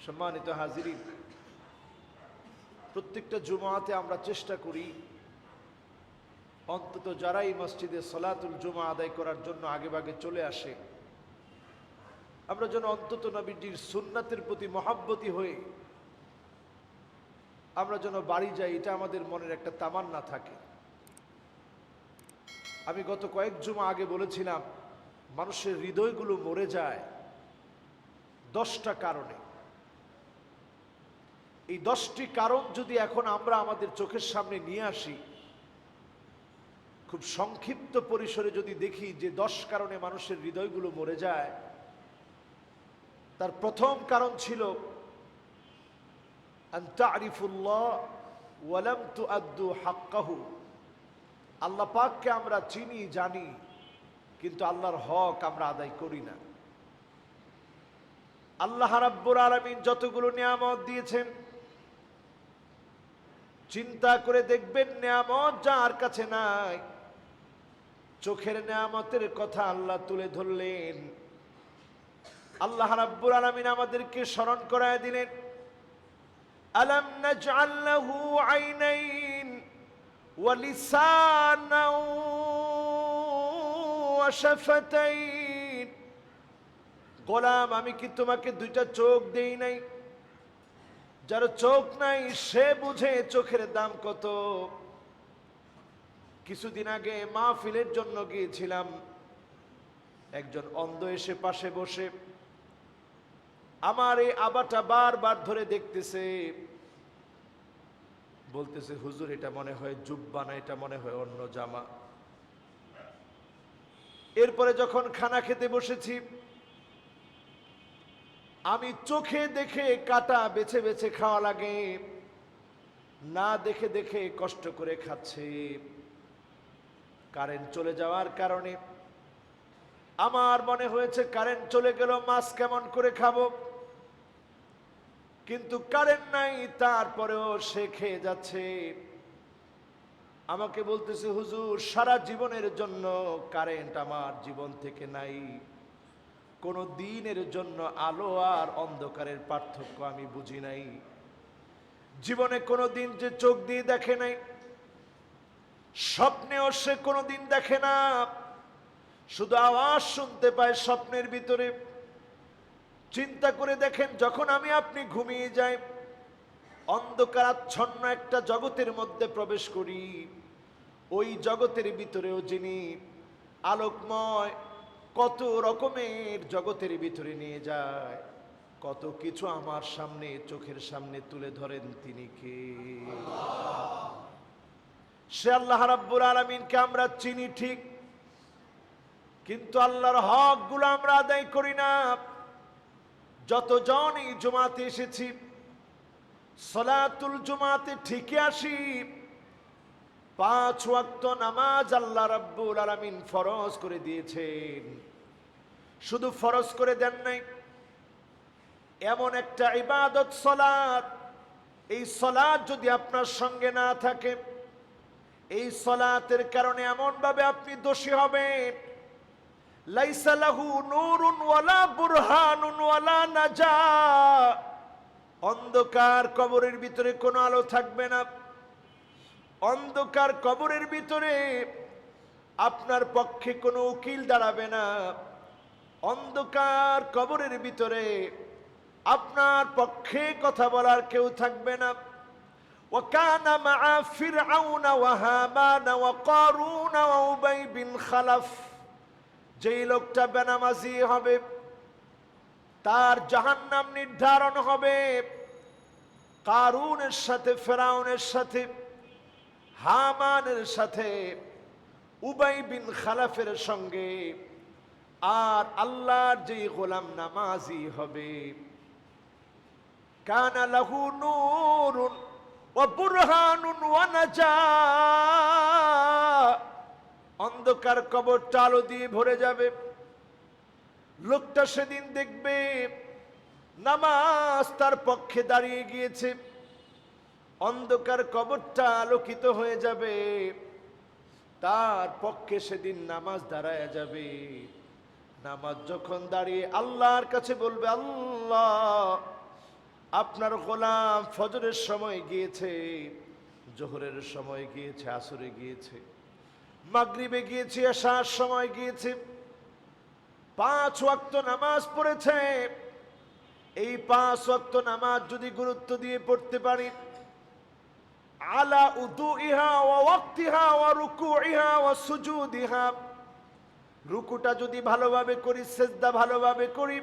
সম্মানিত হাজিরিন, প্রত্যেকটা জুমাতে আমরা চেষ্টা করি অন্তত যারাই মসজিদে সলাতুল জুমা আদায় করার জন্য আগেভাগে চলে আসে, আমরা যেন অন্তত নবীজির সুন্নাতের প্রতি মহাব্বতী হয়ে আমরা যেন বাড়ি যাই, এটা আমাদের মনের একটা তামান্না থাকে। আমি গত কয়েক জুমা আগে বলেছিলাম, মানুষের হৃদয়গুলো মরে যায় 10টা কারণে। এই 10টি কারণ যদি এখন আমরা আমাদের চোখের সামনে নিয়ে আসি, খুব সংক্ষিপ্ত পরিসরে যদি দেখি যে 10 কারণে মানুষের হৃদয়গুলো মরে যায়, তার প্রথম কারণ ছিল আন তারিফুল্লাহ ওয়া লাম তুআদ্দু হাক্কাহু। আল্লাহ পাককে আমরা চিনি জানি, কিন্তু আল্লাহর হক আমরা আদায় করি না। আল্লাহ রাব্বুল আলামিন যতগুলো নিয়ামত দিয়েছেন, চিন্তা করে দেখবেন নিয়ামত যার কাছে নাই। চোখের নিয়ামতের কথা আল্লাহ তুলে ধরলেন। আল্লাহ রাব্বুল আলামিন আমাদেরকে স্মরণ করায় দিলেন, আলাম নাজআল লাহু আইনাইন ওয়া লিসানাও ওয়া শাফাতাইন। গোলাম, আমি কি তোমাকে 2টা চোখ দেই নাই? যার চোখ নাই সে বুঝে চোখের দাম কত। কিছুদিন আগে মাহফিলের জন্য গিয়েছিলাম, একজন অন্ধ এসে পাশে বসে আমার এই আবাটা বারবার ধরে দেখতেছে, বলতেছে, হুজুর এটা মনে হয় জুব্বা না, এটা মনে হয় অন্য জামা। এরপরে যখন খানা খেতে বসেছি, আমি চোখে দেখে কাটা বেছে বেছে খাওয়া লাগে, না দেখে দেখে কষ্ট করে খাচ্ছে। কারেন্ট চলে যাওয়ার কারণে আমার মনে হয়েছে কারেন্ট চলে গেল, মাছ কেমন করে খাবো, কিন্তু কারেন্ট নাই, তারপরেও সে খেয়ে যাচ্ছে। আমাকে বলতেছে, হুজুর সারা জীবনের জন্য কারেন্ট আমার জীবন থেকে নাই, কোন দিনের জন্য আলো আর অন্ধকারের পার্থক্য আমি বুঝি নাই। জীবনে কোনো দিন যে চোখ দিয়ে দেখে নাই, স্বপ্নেও সে কোনোদিন দেখে না, শুধু আওয়াজ শুনতে পায় স্বপ্নের ভিতরে। চিন্তা করে দেখেন, যখন আমি আপনি ঘুমিয়ে যাই, অন্ধকারাচ্ছন্ন একটা জগতের মধ্যে প্রবেশ করি, ওই জগতের ভিতরেও যিনি আলোকময় কত রকমের জগতের ভিতরে নিয়ে যায়, কত কিছু আমার সামনে চোখের সামনে তুলে ধরেন, তিনি কে? সে আল্লাহ রাব্বুল আলামিনকে আমরা চিনি ঠিক, কিন্তু আল্লাহর হক গুলো আমরা আদায় করি না। যতজন এই জুমাতে এসেছি, সালাতুল জুমাতে ঠিকই আসি, 5 ওয়াক্ত নামাজ আল্লাহ রাব্বুল আলামিন ফরজ করে দিয়েছেন। শুধু ফরজ করে দেন নাই, এমন একটা ইবাদত সালাত, এই সালাত যদি আপনার সঙ্গে না থাকে, এই সালাতের কারণে এমন ভাবে আপনি দোষী হবেন, লাইসা লাহু নূরুন ওয়ালা বুরহানুন ওয়ালা নাজা। অন্ধকার কবরের ভিতরে কোনো আলো থাকবে না, অন্ধকার কবরের ভিতরে আপনার পক্ষে কোনো উকিল দাঁড়াবে না, অন্ধকার কবরের ভিতরে আপনার পক্ষে কথা বলার কেউ থাকবে না। وكان مع فرعون وهامان وقارون وأبي بن خلف। যেই লোকটা বেনামাজি হবে তার জাহান্নাম নির্ধারণ হবে। কারুনের সাথে, ফেরাউনের সাথে, হামানের সাথে, উবাই বিন খালাফের সঙ্গে। আর আল্লাহর যেই গোলাম নামাজি হবে, কানা লাহু নূরুন ওয়া বুরহানুন ওয়া নাজা। অন্ধকার কবরটা আলো দিয়ে ভরে যাবে। লোকটা সেদিন দেখবে নামাজ তার পক্ষে দাঁড়িয়ে গিয়েছে, অন্ধকার কবরটা আলোকিত হয়ে যাবে, তার পক্ষে সেদিন নামাজ দাঁড়ায় যাবে। নামাজ যখন দাঁড়িয়ে আল্লাহর কাছে বলবে, আল্লাহ আপনার গোলাম ফজরের সময় গিয়েছে, জোহরের সময় গিয়েছে, আসরে গিয়েছে, মাগরিবে গিয়েছে, এশার সময় গিয়েছে, 5 ওয়াক্ত নামাজ পড়েছে। এই 5 ওয়াক্ত নামাজ যদি গুরুত্ব দিয়ে পড়তে পারি, আলা উদুইহা ওয়া ওয়াক্তিহা ওয়া রুকুইহা ওয়া সুজুদিহা, রুকুটা যদি ভালোভাবে করি, সিজদা ভালোভাবে করি,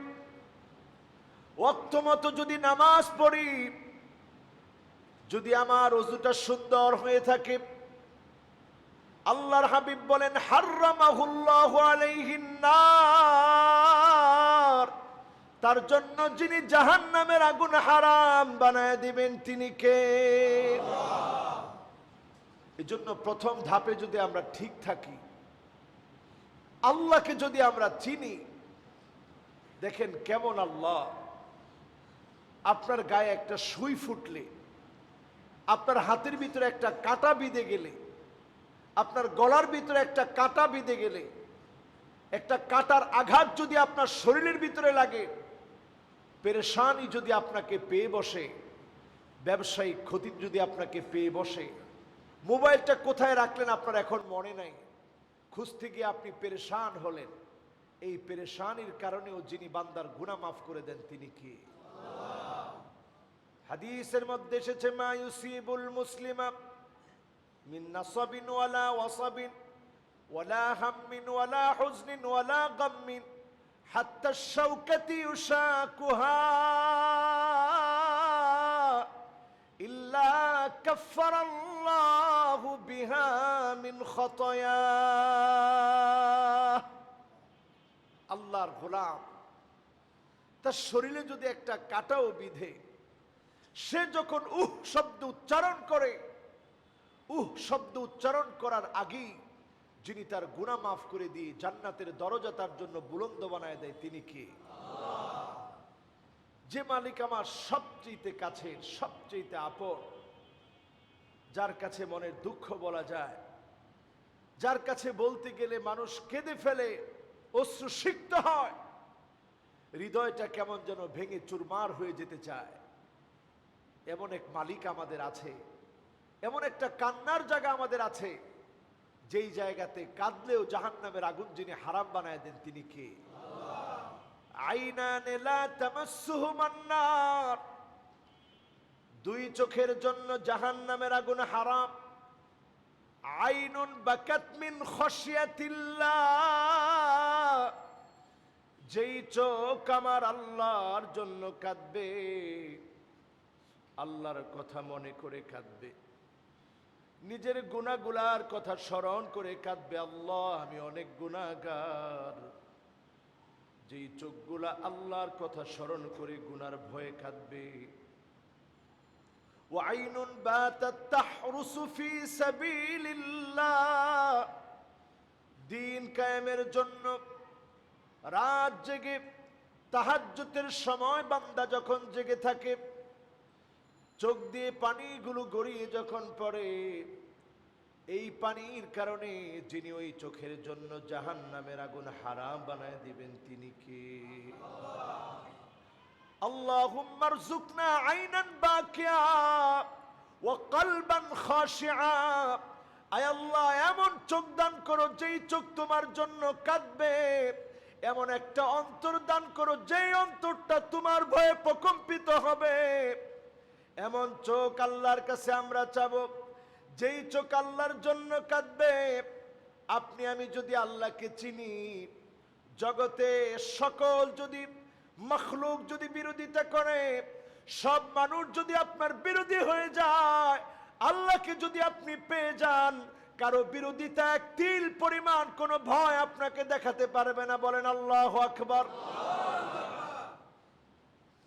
ওয়াক্ত মতো যদি নামাজ পড়ি, যদি আমার ওযুটা সুন্দর হয়ে থাকে, আল্লাহর হাবিব বলেন হাররামাহুল্লাহু আলাইহিন নার, তার জন্য যিনি জাহান্নামের আগুন হারাম বানায় দিবেন তিনি কে? এজন্য প্রথম ধাপে যদি আমরা ঠিক থাকি, আল্লাহকে যদি আমরা চিনি, দেখেন কেমন আল্লাহ। আপনার গায়ে একটা সুই ফুটলে, আপনার হাতের ভিতরে একটা কাঁটা বিঁধে গেলে, আপনার গলার ভিতরে একটা কাঁটা বিঁধে গেলে, একটা কাঁটার আঘাত যদি আপনার শরীরের ভিতরে লাগে, পেরেশানি যদি আপনাকে পেয়ে বসে, ব্যবসায়িক ক্ষতি যদি আপনাকে পেয়ে বসে, মোবাইলটা কোথায় রাখলেন আপনার এখন মনে নাই, খুঁজতে গিয়ে আপনি পেরেশান হলেন, এই পেরেশানির কারণেও যিনি বান্দার গুনাহ মাফ করে দেন তিনি কে? হাদিসের মধ্যে এসেছে মা ইউসিবুল মুসলিমা মিন নাসাবিন ওয়ালা ওয়াসাবিন ওয়ালা হাম্মিন ওয়ালা হুজনিন ওয়ালা গাম্মিন হাত্তা শাওকাতি ইউশাকুহা ইল্লা কাফফারাল্লাহু বিহা মিন খাতায়া। আল্লাহর গোলাম, তার শরীরে যদি একটা কাঁটাও বিধে, সে যখন শব্দ উচ্চারণ করে, শব্দ উচ্চারণ করার আগেই যিনি তার গুনাহ মাফ করে দিয়ে জান্নাতের দরজা তার জন্য বুলন্দ বানায় দেয় তিনি কে? যে মালিক আমার সবচেয়ে কাছের, সবচেয়ে আপন, যার কাছে মনের দুঃখ বলা যায়, যার কাছে বলতে গেলে মানুষ কেঁদে ফেলে, অশ্রু সিক্ত হয়, হৃদয়টা কেমন যেন ভেঙে চুরমার হয়ে যেতে চায়, এমন এক মালিক আমাদের আছে, এমন একটা কান্নার জায়গা আমাদের আছে, যেই জায়গাতে কাঁদলেও জাহান্নামের আগুন যিনি হারাম বানায় দেন তিনি কে? আইনান লা তামাসসুহুমান নার, 2 চোখের জন্য জাহান্নামের আগুন হারাম। আইনুন বাকাত মিন খাশিয়াতিল্লাহ, যেই চোখ আমার আল্লাহর জন্য কাঁদবে, আল্লাহর কথা মনে করে কাঁদবে, নিজের গুনাহগুলার কথা স্মরণ করে কাঁদবে, আল্লাহ আমি অনেক গুনাহগার, যেই চোখগুলা আল্লাহর কথা স্মরণ করে গুনার ভয়ে কাঁদবে। ওয়াইনুন বাতাত তাহরুসু ফি সাবিলিল্লাহ, দ্বীন কায়েমের জন্য রাত জেগে তাহাজ্জুদের সময় বান্দা যখন জেগে থাকে, চোখ দিয়ে পানিগুলো গড়িয়ে যখন পড়ে, এই পানির কারণে যিনি ওই চোখের জন্য জাহান্নামের আগুন হারাম বানায় দিবেন তিনি কে? আল্লাহুম্মা রযুকনা আইনান বাকিয়া ওয়া কলবান খাশিআ, আয় আল্লাহ এমন চোখ দান করো যেই চোখ তোমার জন্য কাঁদবে, এমন একটা অন্তর দান করো যেই অন্তরটা তোমার ভয়ে প্রকম্পিত হবে, এমন চোখ আল্লাহর কাছে আমরা চাবো যেই চোখ আল্লাহর জন্য কাঁদবে। আপনি আমি যদি আল্লাহকে চিনি, জগতে সকল যদি মখলুক যদি বিরোধিতা করে, সব মানুষ যদি আপনার বিরোধী হয়ে যায়, আল্লাহকে যদি আপনি পেয়ে যান, কারো বিরোধিতা এক তিল পরিমাণ কোনো ভয় আপনাকে দেখাতে পারবে না। বলেন আল্লাহু আকবার।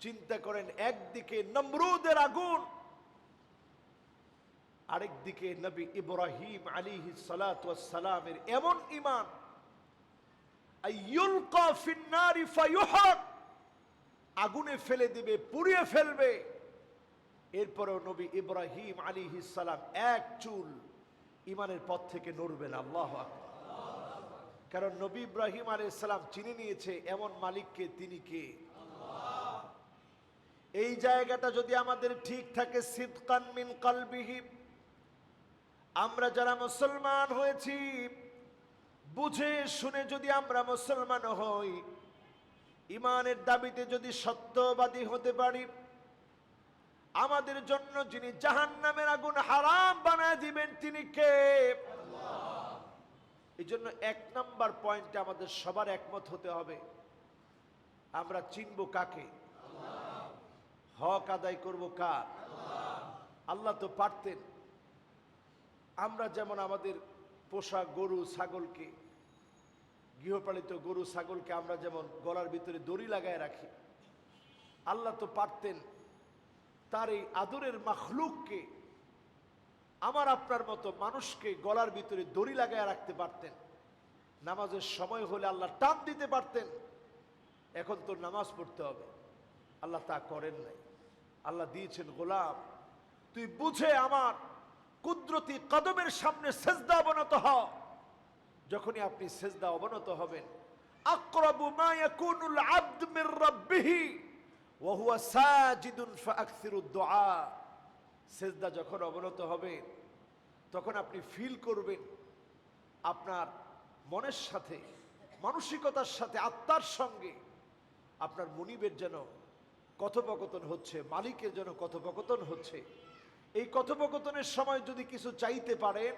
চিন্তা করেন, একদিকে নমরুদের আগুন, আরেকদিকে নবী ইব্রাহিম আলাইহিস সালাতু ওয়াস সালামের এমন ঈমান, আইয়ুলকা ফিন নারি ফায়ুহাক, আগুনে ফেলে দিবে, পুড়িয়ে ফেলবে, এরপরেও নবী ইব্রাহিম আলাইহিস সালাম এক চুল ঈমানের পথ থেকে নড়বে না। আল্লাহু আকবার। কারণ নবী ইব্রাহিম আলাইহিস সালাম চিনে নিয়েছে এমন মালিককে, তিনি কে? এই জায়গাটা যদি আমাদের ঠিক থাকে, সিদকান মিন কলবিহি, আমরা যারা মুসলমান হয়েছি বুঝে শুনে যদি আমরা মুসলমান হই, ইমানের দাবিতে যদি সত্যবাদী হতে পারি, আমাদের জন্য যিনি জাহান্নামের আগুন হারাম বানায় দিবেন তিনি কে? এই জন্য 1 নাম্বার পয়েন্টে আমাদের সবার একমত হতে হবে, আমরা চিনব কাকে, হক আদায় করব কার? আল্লাহ তো পারতেন আমরা যেমন আমাদের পোষা গরু ছাগলকে, গৃহপালিত গরু ছাগলকে আমরা যেমন গলার ভিতরে দড়ি লাগায় রাখি, আল্লাহ তো পারতেন তার এই আদরের মাখলুককে, আমার আপনার মতো মানুষকে গলার ভিতরে দড়ি লাগায় রাখতে পারতেন। নামাজের সময় হলে আল্লাহ টান দিতে পারতেন, এখন তো নামাজ পড়তে হবে, আল্লাহ তা করেন নাই। আল্লাহ দিয়েছেন, গোলাম তুই বুঝে আমার কুদরতি কদমের সামনে সেজদা অবনত হ। যখনই আপনি সেজদা অবনত হবেন, আকরাবু মা ইয়াকুনুল আবদ মির রাব্বিহি ওয়া হুয়া সাজিদুন ফাআকসিরুদ দুআ। সেজদা যখন অবনত হবে তখন আপনি ফিল করবেন আপনার মনের সাথে, মানসিকতার সাথে, আত্মার সঙ্গে আপনার মুনিবের যেন কথোপকথন হচ্ছে, মালিকের যেন কথোপকথন হচ্ছে। এই কথোপকথনের সময় যদি কিছু চাইতে পারেন,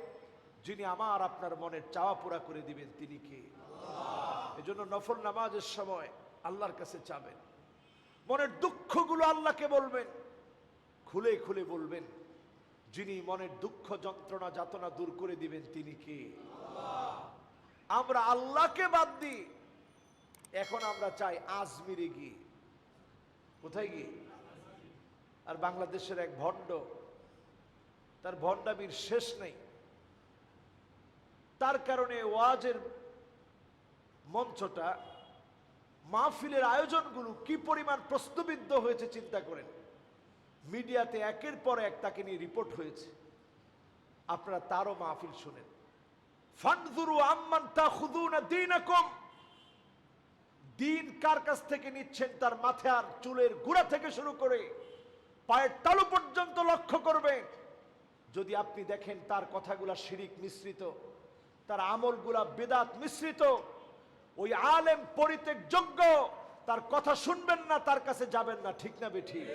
যিনি আমার আপনার মনের চাওয়া পুরা করে দিবেন তিনি কে? এজন্য নফল নামাজের সময় আল্লাহর কাছে চাবেন, মনের দুঃখগুলো আল্লাহকে বলবেন, খুলে খুলে বলবেন, যিনি মনের দুঃখ যন্ত্রণা যাতনা দূর করে দিবেন তিনি কে? আমরা আল্লাহকে বাদ দিই, এখন আমরা চাই আজমিরে গিয়ে। কোথায় গিয়ে? আর বাংলাদেশের এক ভণ্ড, তার ভণ্ডামির শেষ নেই, তার কারণে ওয়াজের মঞ্চটা, মাহফিলের আয়োজনগুলো কি পরিমাণ প্রশ্নবিদ্ধ হয়েছে চিন্তা করেন। মিডিয়াতে একের পর এক তাকে নিয়ে রিপোর্ট হয়েছে, আপনারা তারও মাহফিল শুনেন। ফানজুরু আম্মান তাখুযুনা দীনাকুম, দিন কার কাছ থেকে নিচ্ছেন তার মাথার চুলের গোড়া থেকে শুরু করে পায়ের তালু পর্যন্ত লক্ষ্য করবেন। যদি আপনি দেখেন তার কথাগুলা শিরিক মিশ্রিত, তার আমলগুলা বেদাত মিশ্রিত, ওই আলেম পরিত্যাগযোগ্য, তার কথা শুনবেন না, তার কাছে যাবেন না। ঠিক না বেঠিক?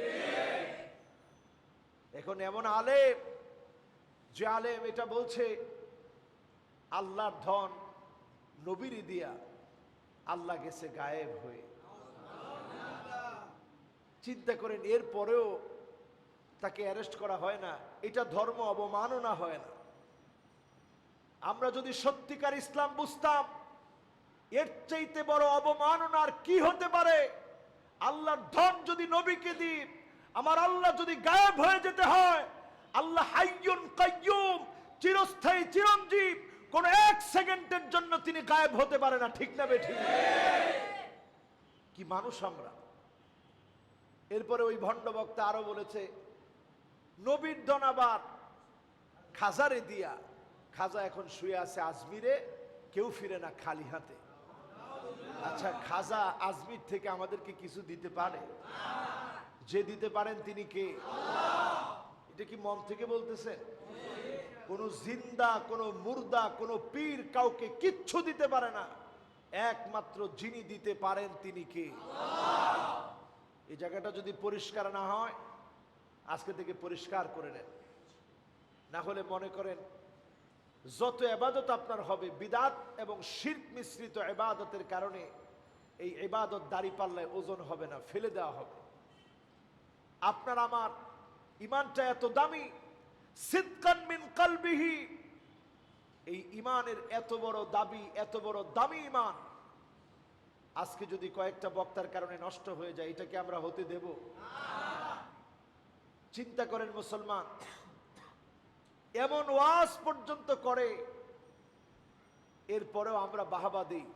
এখন এমন আলেম, যে আলেম এটা বলছে আল্লাহর ধন নবীরই দিয়া, আল্লাহ গেছে গায়েব হয়ে। চিন্তা করেন, এর পরেও তাকে অ্যারেস্ট করা হয় না, এটা ধর্ম অবমাননা হয় না? আমরা যদি সত্যিকার ইসলাম বুঝতাম, এর চাইতে বড় অবমাননা আর কি হতে পারে? আল্লাহর ধন যদি নবীকে দিই, আমার আল্লাহ যদি গায়েব হয়ে যেতে হয়, আল্লাহ হাইয়ুন কাইয়ুম, চিরস্থায়ী চিরঞ্জীব, কোন 1 সেকেন্ডের জন্য তিনি গায়েব হতে পারে না। ঠিক না বেঠিক? কি মানুষ আমরা! এরপরে ওই ভণ্ড বক্তা আরো বলেছে, নবীর ধন আবার খাজারে দিয়া, খাজা এখন শুয়ে আছে আজমিরে, কেউ ফিরে না খালি হাতে। আচ্ছা, খাজা আজমির থেকে আমাদেরকে কিছু দিতে পারে? যে দিতে পারেন তিনি কে? এটা কি মন থেকে বলতেছেন? কোন জিন্দা, কোন মুর্দা, কোন পীর কাউকে কিচ্ছু দিতে পারে না, একমাত্র যিনি দিতে পারেন তিনি কে? এই জায়গাটা যদি পরিষ্কার না হয়, আজকে থেকে পরিষ্কার করে নেন। না হলে মনে করেন যত ইবাদত আপনার হবে, বিদআত এবং শিরক মিশ্রিত ইবাদতের কারণে এই ইবাদত দাঁড়িপাল্লায় ওজন হবে না, ফেলে দেওয়া হবে। আপনার আমার ইমানটা এত দামি, সিদকান মিন কলবিহি, এই ইমানের এত বড় দাবি, এত বড় দামি ইমান আজকে যদি কয়েকটা বক্তার কারণে নষ্ট হয়ে যায়, এটাকে আমরা হতে দেব? চিন্তা করেন মুসলমান, এমন ওয়াজ পর্যন্ত করে, এরপরেও আমরা বাহাবা দিই।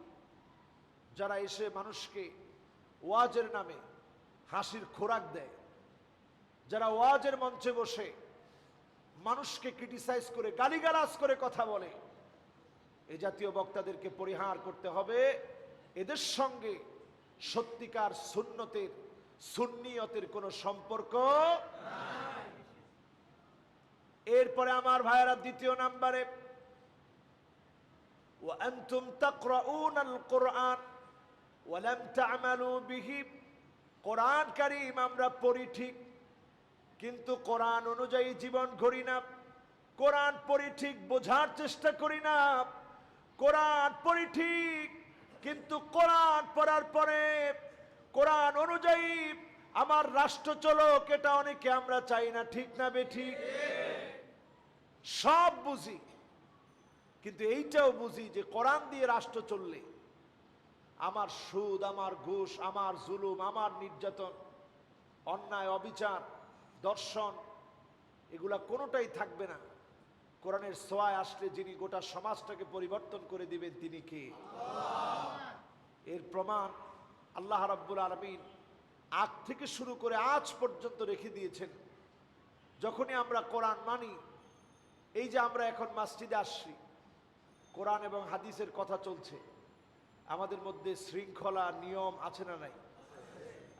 যারা এসে মানুষকে ওয়াজের নামে হাসির খোরাক দেয়, যারা ওয়াজের মঞ্চে বসে মানুষকে ক্রিটিসাইজ করে, গালিগালাজ করে কথা বলে, এই জাতীয় বক্তাদেরকে পরিহার করতে হবে। এদের সঙ্গে সত্যিকার সুন্নতের সুন্নিয়তের কোনো সম্পর্ক নাই। এরপরে আমার ভাইয়েরা দ্বিতীয় নাম্বারে, ওয়া আনতুম তাকরাউনাল কুরআন ওয়া লাম তা'মালু বিহি, কোরআন কারীম আমরা পড়ি ঠিক, কিন্তু কোরআন অনুযায়ী জীবন গড়ি না। কোরআন পড়ি ঠিক, বোঝার চেষ্টা করি না। কোরআন পড়ি ঠিক, কিন্তু কোরআন পড়ার পরে কোরআন অনুযায়ী আমার রাষ্ট্র চলক, এটা অনেকে আমরা চাই না। ঠিক না বেঠিক? সব বুঝি, কিন্তু এইটাও বুঝি যে কোরআন দিয়ে রাষ্ট্র চললে আমার সুদ, আমার ঘুষ, আমার জুলুম, আমার নির্যাতন, অন্যায়, অবিচার, দর্শন, এগুলা কোনোটাই থাকবে না। কোরআনের ছোঁয়ায় আসলে যিনি গোটা সমাজটাকে পরিবর্তন করে দিবেন তিনি কে? এর প্রমাণ আল্লাহ রাব্বুল আলামিন আগ থেকে শুরু করে আজ পর্যন্ত রেখে দিয়েছেন। যখনই আমরা কোরআন মানি, এই যে আমরা এখন মসজিদে আসছি, কোরআন এবং হাদিসের কথা চলছে, আমাদের মধ্যে শৃঙ্খলা নিয়ম আছে না নাই?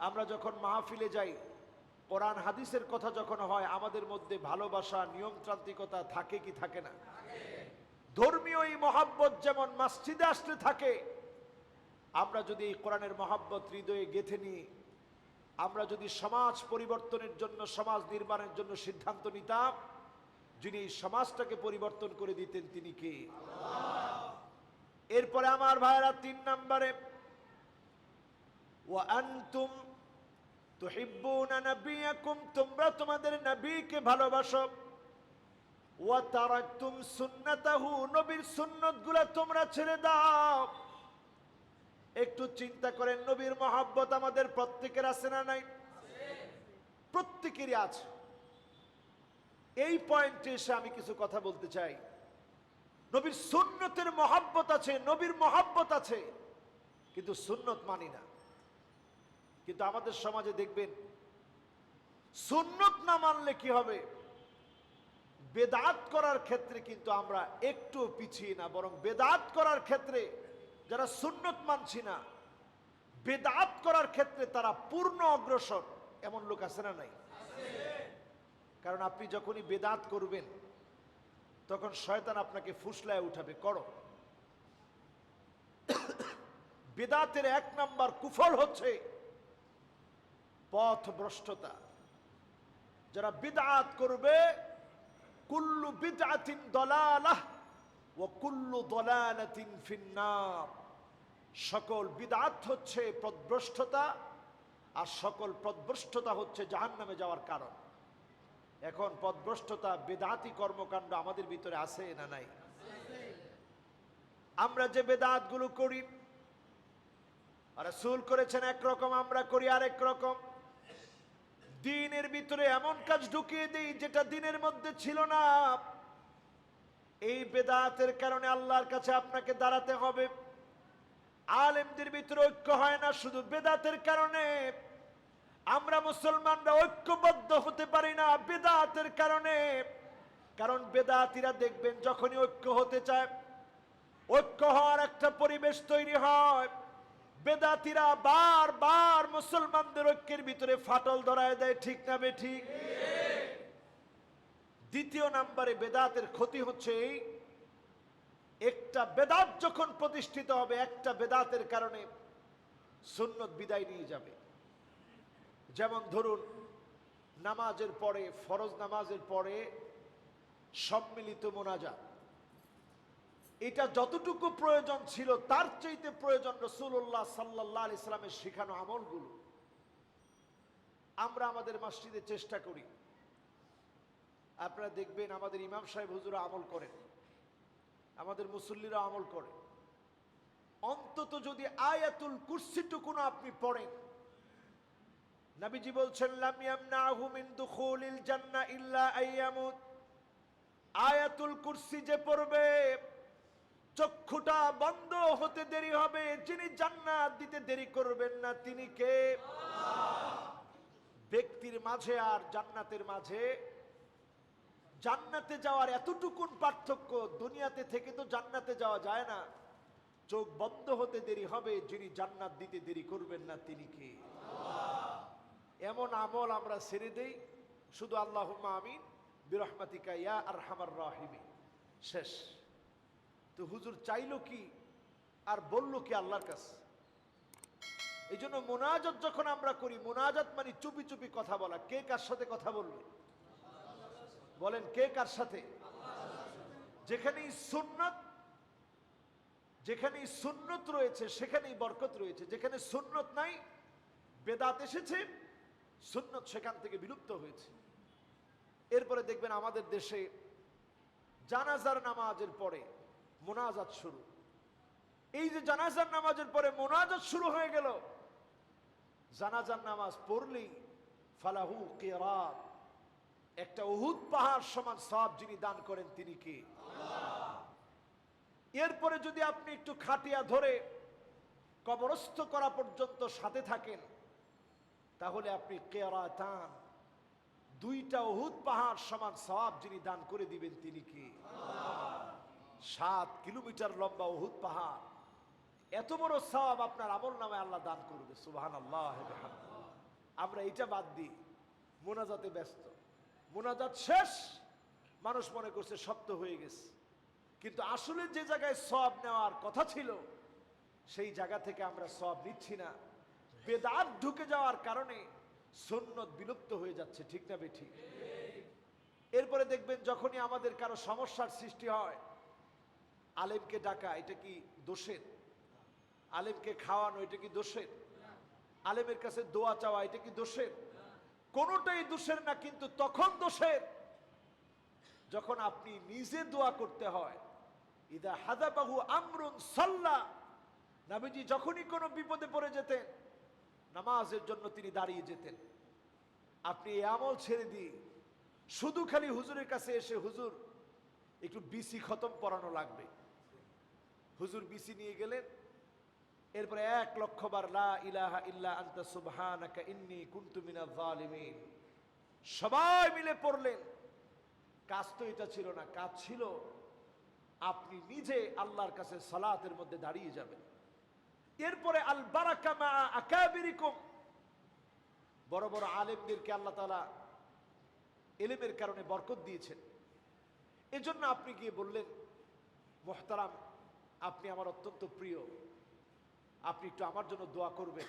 আমরা যখন মাহফিলে যাই, কোরআন হাদিসের কথা যখন হয়, আমাদের মধ্যে ভালোবাসা, নিয়মতান্ত্রিকতা থাকে কি থাকে না? ধর্মীয় এই মহাব্বত যেমন মসজিদে আসলে থাকে, আমরা যদি এই কোরআনের মহাব্বত হৃদয়ে গেঁথে নিই, আমরা যদি সমাজ পরিবর্তনের জন্য, সমাজ নির্মাণের জন্য সিদ্ধান্ত নিতাম, যিনি এই সমাজটাকে পরিবর্তন করে দিতেন তিনি কে? এরপরে আমার ভাইরা তিন নম্বরে, ওয়া আনতুম তুহিব্বুনা নাবিয়াকুম, তোমরা তোমাদের নবীকে ভালোবাসো, ওয়া তারাকতুম সুন্নাতাহু, নবীর সুন্নতগুলো তোমরা ছেড়ে দাও। একটু চিন্তা করেন, নবীর মহব্বত আমাদের প্রত্যেকের আছে না নাই? প্রত্যেকেরই আছে। এই পয়েন্টে এসে আমি কিছু কথা বলতে চাই। নবীর সুন্নতের মহব্বত আছে, নবীর মহব্বত আছে, কিন্তু সুন্নত মানি না। কিন্তু আমাদের সমাজে দেখবেন, সুন্নত না মানলে কি হবে, বেদাত করার ক্ষেত্রে কিন্তু আমরা একটু পিছিয়ে না, বরং বেদাত করার ক্ষেত্রে যারা সুন্নত মানছি না, বেদাত করার ক্ষেত্রে তারা পূর্ণ অগ্রসর। এমন লোক আছে না নাই? কারণ আপনি যখনই বেদাত করবেন, তখন শয়তান আপনাকে ফুসলায় উঠাবে, করো। বেদাতের এক নাম্বার কুফল হচ্ছে পথভ্রষ্টতা। যারা বিদআত করবে, কুল্লু বিদআতিন দালালাহ ওয়া কুল্লু দালালাতিন ফিন্নার, সকল বিদআত হচ্ছে পথভ্রষ্টতা, আর সকল পথভ্রষ্টতা হচ্ছে জাহান্নামে যাওয়ার কারণ। এখন পথভ্রষ্টতা, বেদাতি কর্মকাণ্ড আমাদের ভিতরে আছে না নাই? আমরা যে বেদাতগুলো করি, রাসূল করেছেন একরকম, আমরা করি আরেক রকম। দ্বীনের ভিতরে এমন কাজ ঢুকিয়ে দিই যেটা দ্বীনের মধ্যে ছিল না। এই বেদাতের কারণে আল্লাহর কাছে আপনাকে দাঁড়াতে হবে। আলেমদের ভিতরে ঐক্য হয় না শুধু বেদাতের কারণে। আমরা মুসলমানরা ঐক্যবদ্ধ হতে পারি না বেদাতের কারণে। কারণ বেদাতিরা দেখবেন, যখনই ঐক্য হতে চায়, ঐক্য হওয়ার একটা পরিবেশ তৈরি হয়, বেদাতিরা বারবার মুসলমানদের ঐক্যের ভিতরে ফাটল ধরায় দেয়। ঠিক না বেঠিক? দ্বিতীয় নাম্বারে বেদাতের ক্ষতি হচ্ছে এই, একটা বেদাত যখন প্রতিষ্ঠিত হবে, একটা বেদাতের কারণে সুন্নত বিদায় নিয়ে যাবে। যেমন ধরুন, নামাজের পরে, ফরজ নামাজের পরে সম্মিলিত মোনাজাত, এটা যতটুকু প্রয়োজন ছিল তার চাইতে প্রয়োজন রাসূলুল্লাহ সাল্লাল্লাহু আলাইহি সাল্লামের শেখানো আমলগুলো। আমরা আমাদের মসজিদে চেষ্টা করি, আপনারা দেখবেন আমাদের ইমাম সাহেব হুজুরা আমল করেন, আমাদের মুসল্লিরা আমল করে। অন্তত যদি আয়াতুল কুরসিটুকু আপনি পড়েন, নবীজি বলছেন, লাম ইয়ামনাহু মিন দুখুলিল জান্নাহ ইল্লা আইয়ামুত, আয়াতুল কুরসি যে পড়বে, চক্ষুটা বন্ধ হতে দেরি হবে, যিনি জান্নাত দিতে দেরি করবেন না তিনি কে? আল্লাহ। ব্যক্তির মাঝে আর জান্নাতের মাঝে, জান্নাতে যাওয়ার এতটুকুন পার্থক্য, দুনিয়াতে থেকে তো জান্নাতে যাওয়া যায় না। চোখ বন্ধ হতে দেরি হবে, যিনি জান্নাত দিতে দেরি করবেন না তিনি কে? আল্লাহ। এমন আমল আমরা ছেড়ে দেই, শুধু আল্লাহুম্মা আমিন বিরহমাতিকা ইয়া আরহামার রাহিমিন, শেষ। তো হুজুর চাইলো কি আর বললো কি আল্লাহর কাছে? এই জন্য মুনাজাত যখন আমরা করি, মুনাজাত মানে চুপি চুপি কথা বলা। কে কার সাথে কথা বলবে? বলেন, কে কার সাথে? যেখানেই সুন্নত রয়েছে সেখানেই বরকত রয়েছে। যেখানে সুন্নত নাই, বেদাত এসেছে, সুন্নত সেখান থেকে বিলুপ্ত হয়েছে। এরপরে দেখবেন আমাদের দেশে জানাজার নামাজের পরে মুনাজাত শুরু। এই যে জানাজার নামাজের পরে মুনাজাত শুরু হয়ে গেল, জানাজার নামাজ পড়লেই ফালাহু কিরাত, একটা উহুদ পাহাড় সমান সওয়াব যিনি দান করেন তিনি কে? আল্লাহ। এরপরে যদি আপনি একটু খাটিয়া ধরে কবরস্থ করা পর্যন্ত সাথে থাকেন, তাহলে আপনি কিরাতান, দুইটা উহুদ পাহাড় সমান সওয়াব যিনি দান করে দিবেন তিনি কে? আল্লাহ। 7 কিলোমিটার লম্বা উহুদ পাহাড়, এত বড় সওয়াব আপনার আমল নামে আল্লাহ দান করবে। সুবহানাল্লাহ। আমরা এটা বাদ দিই, মুনাজাতে ব্যস্ত। মুনাজাত শেষ, মানুষ মনে করছে শব্দ হয়ে গেছে, কিন্তু আসলে যে জায়গায় সওয়াব নেওয়ার কথা ছিল সেই জায়গা থেকে আমরা সওয়াব নিচ্ছি না। বেদাত ঢুকে যাওয়ার কারণে সুন্নত বিলুপ্ত হয়ে যাচ্ছে, ঠিক না বেঠিক? এরপরে দেখবেন যখনই আমাদের কারো সমস্যার সৃষ্টি হয়, আলেমকে ডাকা, এটা কি দোষের? আলেমকে খাওয়ানো, এটা কি দোষের? আলেমের কাছে দোয়া চাওয়া, এটা কি দোষের? কোনোটাই দোষের না, কিন্তু তখন দোষের যখন আপনি নিজে দোয়া করতে হয়। ইদা হাদাবাহু আমরুন সাল্লা, নবীজি যখনই কোনো বিপদে পড়ে যেতেন নামাজের জন্য তিনি দাঁড়িয়ে যেতেন। আপনি এই আমল ছেড়ে দিয়ে শুধু খালি হুজুরের কাছে এসে, হুজুর একটু বিসি খতম পড়ানো লাগবে, হুজুর বিসি নিয়ে গেলেন, এরপরে 1 লক্ষ বার লা ইলাহা ইল্লা আনতা সুবহানাকা ইন্নী কুনতু মিনাজ জালিমিন সবাই মিলে পড়লেন। কাজ তো এটা ছিল না, কাজ ছিল আপনি নিজে আল্লাহর কাছে সালাতের মধ্যে দাঁড়িয়ে যাবেন। এরপরে আল বারাকা মা আকাবিরিকুম, বড় বড় আলেমদেরকে আল্লাহ তাআলা ইলমের কারণে বরকত দিয়েছেন। এজন্য আপনি গিয়ে বললেন, মুহতারাম আপনি আমার অত্যন্ত প্রিয়, আপনি একটু আমার জন্য দোয়া করবেন,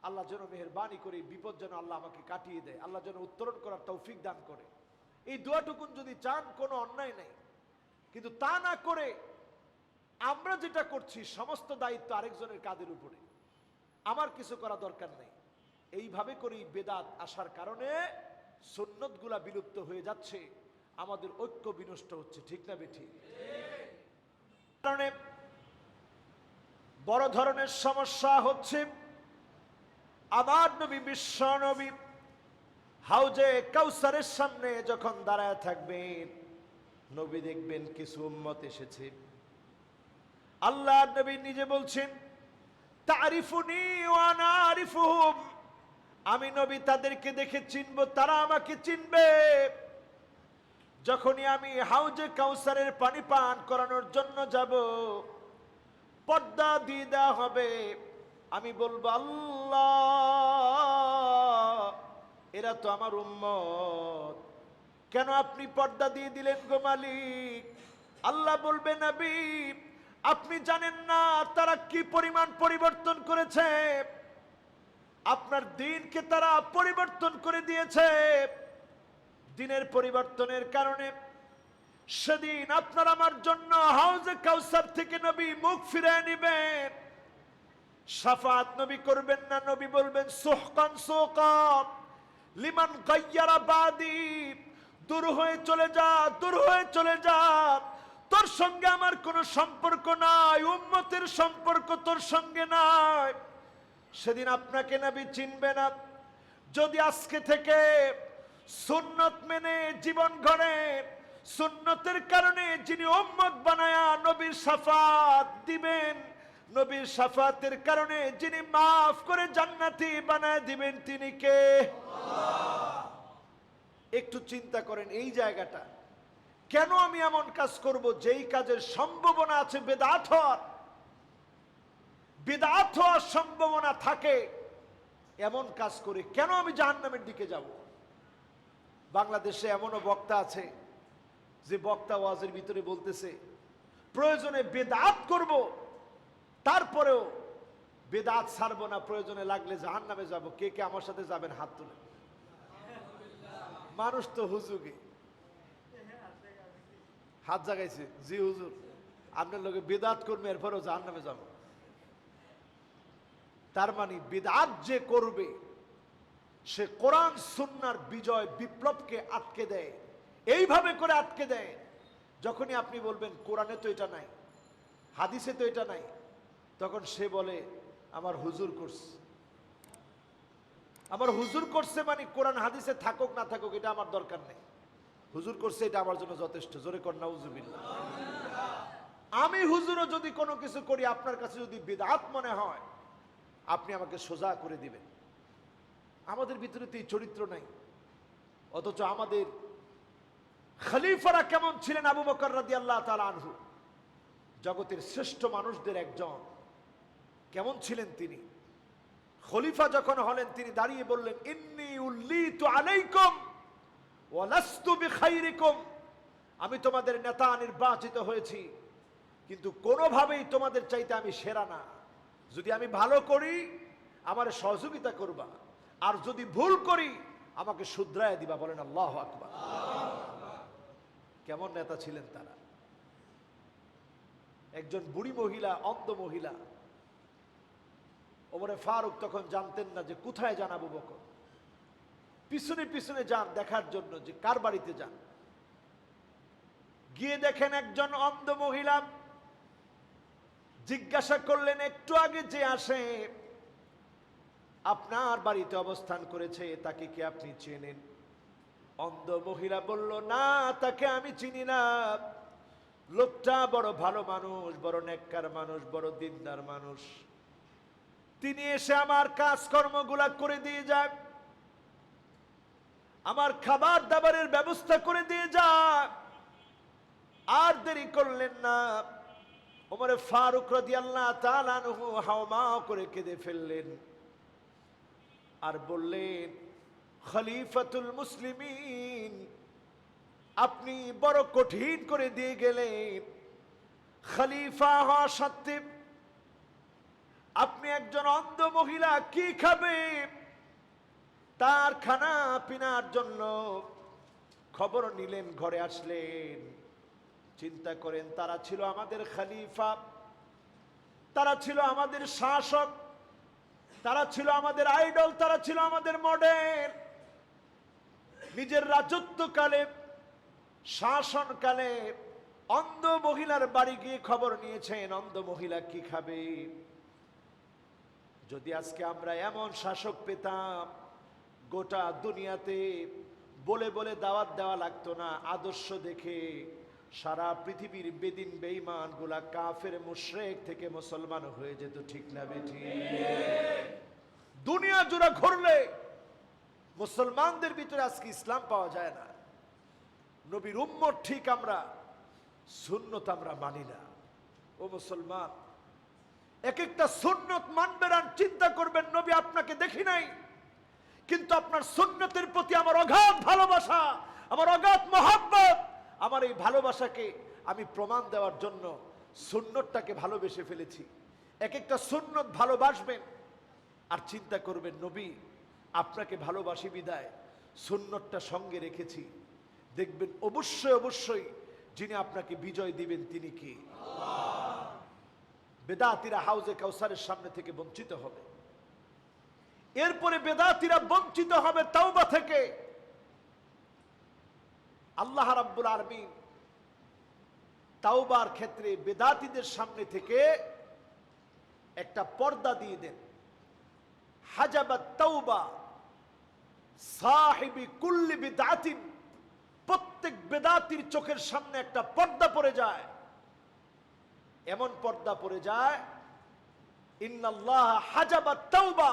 আল্লাহ যেন মেহেরবানি করে বিপদ যেন আল্লাহ আমাকে কাটিয়ে দেয়, আল্লাহ যেন উত্তরণ করার তৌফিক দান করে। এই দোয়াটুকুন যদি চান, কোনো অন্যায় নেই। কিন্তু তা না করে আমরা যেটা করছি, সমস্ত দায়িত্ব আরেকজনের কাঁধের উপরে, আমার কিছু করা দরকার নেই। এইভাবে করেই বেদাত আসার কারণে সুন্নতগুলা বিলুপ্ত হয়ে যাচ্ছে, আমাদের ঐক্য বিনষ্ট হচ্ছে, ঠিক না বেঠিক? কারণে বড় ধরনের সমস্যা হচ্ছে। আমার নবী, বিশ্ব নবী হাউজে কাউসারের সামনে যখন দাঁড়ায় থাকবেন, নবী দেখবেন কিছু উম্মত এসেছে। আল্লাহ নবী নিজে বলছেন, তারিফুনি ওয়া আনা আরিফুহুম, আমি নবী তাদেরকে দেখে চিনব, তারা আমাকে চিনবে। যখনই আমি হাউজে কাউসারের পানি পান করানোর জন্য যাব, পর্দা দিয়ে দেওয়া হবে, আমি বলবো আল্লাহ এরা তো আমার উম্মত, কেন আপনি পর্দা দিয়ে দিলেন গো মালিক? আল্লাহ বলবে, নবী আপনি জানেন না তারা কি পরিমাণ পরিবর্তন করেছে, আপনার দিনকে তারা পরিবর্তন করে দিয়েছে। দিনের পরিবর্তনের কারণে সেদিন আপনার আমার জন্য হাউজে কাউসার থেকে নবী মুখ ফিরিয়ে নেবেন, শাফাত নবী করবেন না, নবী বলবেন সুহকান সুহকান লিমান গায়্যারা বাদি, দূর হয়ে চলে যা, দূর হয়ে চলে যা, তোর সঙ্গে আমার কোনো সম্পর্ক নাই, উম্মতের সম্পর্ক তোর সঙ্গে নাই। সেদিন আপনাকে নবী চিনবে না। যদি আজকে থেকে সুন্নত মেনে জীবন গড়ে, সুন্নতের কারণে যিনি উম্মত বানায়া নবীর শাফাত দিবেন, নবীর শাফাতের কারণে যিনি মাফ করে জান্নাতি বানায় দিবেন, তিনি কে? আল্লাহ। একটু চিন্তা করেন এই জায়গাটা, কেন আমি এমন কাজ করব যেই কাজের সম্ভাবনা আছে বেদাত হওয়ার? বেদাত হওয়ার সম্ভাবনা থাকে এমন কাজ করে কেন আমি জাহান্নামের দিকে যাব? বাংলাদেশে এমনও বক্তা আছে যে বক্তা ওয়াজের ভিতরে বলতেছে প্রয়োজনে বেদাত করব, তারপরেও বেদাত ছাড়বো না, প্রয়োজনে লাগলে জাহান্নামে যাব। কে কে আমার সাথে যাবেন হাত তুলে? মানুষ তো হুজুগে হাত জাগাইছে, জি হুজুর আপনার লোকে বেদাত করবে এরপরেও জাহান্নামে যাব। তার মানে বেদাত যে করবে সে কোরআন সুন্নাহর বিজয় বিপ্লবকে আটকে দেয়। এইভাবে করে আটকে দেয়, যখনই আপনি বলবেন কোরআনে তো এটা নাই, হাদিসে তো এটা নাই, তখন সে বলে আমার হুজুর করছে। আমার হুজুর করছে মানে কোরআন হাদিসে থাকুক না থাকুক এটা আমার দরকার নেই, হুজুর করছে এটা আমার জন্য যথেষ্ট। জোরে কর নাউজুবিল্লাহ। আমি হুজুরও যদি কোনো কিছু করি, আপনার কাছে যদি বিদআত মনে হয়, আপনি আমাকে সোজা করে দিবেন। আমাদের ভিতরে তো এই চরিত্র নাই। অথচ আমাদের খলিফারা কেমন ছিলেন? আবু বকর রাদিয়াল্লাহু তাআলা আনহু, জগতের শ্রেষ্ঠ মানুষদের একজন, কেমন ছিলেন তিনি? খলিফা যখন হলেন তিনি দাঁড়িয়ে বললেন, ইন্নী উল্লিতু আলাইকুম ওয়া লাস্তু বিখাইরিকুম, আমি তোমাদের নেতা নির্বাচিত হয়েছি, কিন্তু কোনোভাবেই তোমাদের চাইতে আমি সেরা না। যদি আমি ভালো করি আমার সহযোগিতা করবা, আর যদি ভুল করি আমাকে শুধরায় দিবা। বলেন আল্লাহু আকবার। কেমন নেতা ছিলেন তারা! একজন বুড়ি মহিলা, অন্ধ মহিলা, ওমরে ফারুক তখন জানতেন না যে কোথায় যান আবু বকর। পিছনে পিছনে যান দেখার জন্য যে কার বাড়িতে যান। গিয়ে দেখেন একজন অন্ধ মহিলা। জিজ্ঞাসা করলেন, একটু আগে যে আসে আপনার বাড়িতে অবস্থান করেছে তাকে কি আপনি চেনেন? অন্ধ মহিলা বলল, না, তাকে আমি চিনি না। লোকটা বড় ভালো মানুষ, বড় নেককার মানুষ, বড় দিনদার মানুষ। তিনি এসে আমার কাজকর্মগুলা করে দিয়ে যাক, আমার খাবার দাবারের ব্যবস্থা করে দিয়ে যাক। আর দেরি করলেন না। ওমরে ফারুক রাদিয়াল্লাহু তাআলা আনহু হাওমাও করে কেঁদে ফেললেন আর বললেন, খলিফাতুল মুসলিমিন, আপনি বড় কঠিন করে দিয়ে গেলেন। খলিফা হওয়া সত্ত্বে আপনি একজন অন্ধ মহিলা কি খাবে? তার খানা পিনার জন্য খবর নিলেন, ঘরে আসলেন। চিন্তা করেন, তারা ছিল আমাদের খলিফা, তারা ছিল আমাদের শাসক, তারা ছিল আমাদের আইডল, তারা ছিল আমাদের মডেল। নিজের রাজত্বকালে, শাসনকালে অন্ধ মহিলার বাড়ি গিয়ে খবর নিয়েছেন অন্ধ মহিলা কি খাবে। যদি আজকে আমরা এমন শাসক পেতাম, গোটা দুনিয়াতে বলে বলে দাওয়াত দেওয়া লাগতো না। আদর্শ দেখে সারা পৃথিবীর বেদিন বেঈমান গুলা কাফের মুশরিক থেকে মুসলমান হয়ে যেত। ঠিক না বেঠিক? দুনিয়া জুড়ে ঘুরলে মুসলমানদের ভিতরে আজকে ইসলাম পাওয়া যায় না। নবীর উম্মত ঠিক, আমরা সুন্নত আমরা মানি না। ও মুসলমান, এক একটা সুন্নত মানবেন আর চিন্তা করবেন, নবী আপনাকে দেখি নাই, কিন্তু আপনার সুন্নতের প্রতি আমার অগাধ ভালোবাসা, আমার অগাধ মহব্বত, আমার এই ভালোবাসাকে আমি প্রমাণ দেওয়ার জন্য সুন্নতটাকে ভালোবেসে ফেলেছি। এক একটা সুন্নত ভালোবাসবেন আর চিন্তা করবেন, নবী আপনাকে ভালোবাসি বিদায় সুন্নতটা সঙ্গে রেখেছি। দেখবেন অবশ্যই অবশ্যই যিনি আপনাকে বিজয় দিবেন তিনি কি? বেদাতিরা হাউজে কাউসারের সামনে থেকে বঞ্চিত হবে। এরপরে বেদাতিরা বঞ্চিত হবে তাওবা থেকে। আল্লাহ রাব্বুল আলামিন তাওবার ক্ষেত্রে বেদাতিদের সামনে থেকে একটা পর্দা দিয়ে দেন। হাজাবাত তাওবা সাহিবি কুল্লি বিদআতিন, প্রত্যেক বেদাতির চোখের সামনে একটা পর্দা পড়ে যায়। এমন পর্দা পড়ে যায়, ইন্নাল্লাহ হাজাবাত তাওবা,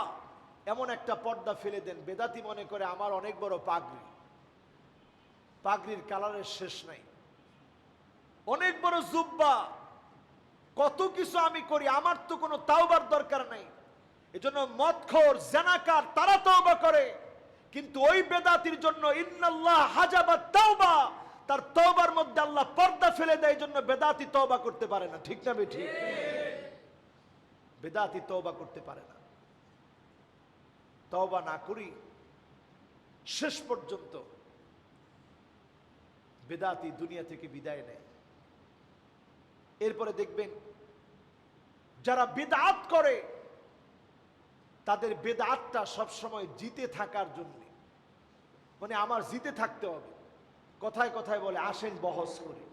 এমন একটা পর্দা ফেলে দেন। বেদাতি মনে করে আমার অনেক বড় পাগড়ি, পাগড়ির কালারের শেষ নাই, অনেক বড় জুব্বা, কত কিছু আমি করি, আমার তো কোনো তাওবার দরকার নাই। এজন্য মদখোর জেনাকার তারা তওবা করে, কিন্তু ওই বেদাতির জন্য ইন্নাল্লাহ হাজাবাত তাওবা, তার তওবার মধ্যে আল্লাহ পর্দা ফেলে দেয়, জন্য বেদাতি তওবা করতে পারে না। ঠিক না বেঠিক? বেদাতি তওবা করতে পারে না। তওবা না করি শেষ পর্যন্ত বেদাতি দুনিয়া থেকে বিদায় নেয়। এরপরে দেখবেন যারা বিদআত করে তাদের বেদাতটা সবসময় জিতে থাকার জন্য, মানে আমার জিতে থাকতে হবে। কথায় কথায় বলে আসেন বহস করি।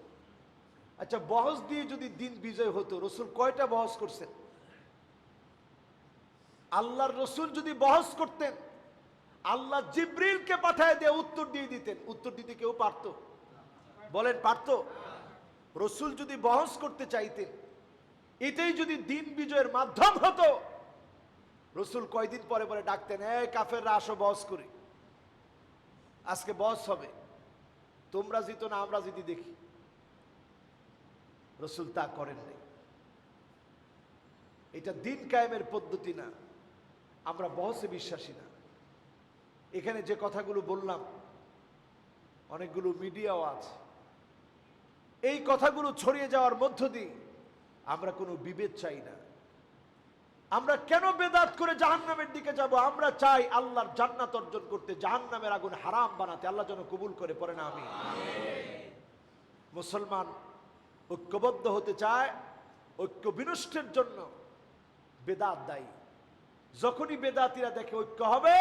আচ্ছা, বহস দিয়ে যদি দিন বিজয় হতো, রসুল কয়টা বহস করছেন? আল্লাহর রসুল যদি বহস করতেন, আল্লাহ জিব্রিলকে পাঠায় দিয়ে উত্তর দিয়ে দিতেন। উত্তর দিতে কেউ পারত? বলেন পারত? রসুল যদি বহস করতে চাইতেন, এটাই যদি দিন বিজয়ের মাধ্যম হতো, রসুল কয়দিন পরে পরে ডাকতেন, এই কাফেররা আসো বহস করি, আজকে বহস হবে, তোমরা জিতো না আমরা জিতি দেখি। রসুল তা করেন নাই। এটা দিন কায়েমের পদ্ধতি না। আমরা বহসে বিশ্বাসী না। এখানে যে কথাগুলো বললাম, অনেকগুলো মিডিয়াও আছে, এই কথাগুলো ছড়িয়ে যাওয়ার মধ্য দিয়ে আমরা কোনো বিভেদ চাই না। আমরা কেন বেদাত করে জাহান্নামের দিকে যাব? আমরা চাই আল্লাহর জান্নাত অর্জন করতে, জাহান্নামের আগুন হারাম বানাতে। আল্লাহ যেন কবুল করে, পড়ে না আমি। মুসলমান ঐক্যবদ্ধ হতে চায়, ঐক্য বিনষ্টের জন্য বেদাত দায়ী। যখনই বেদাতিরা দেখে ঐক্য হবে,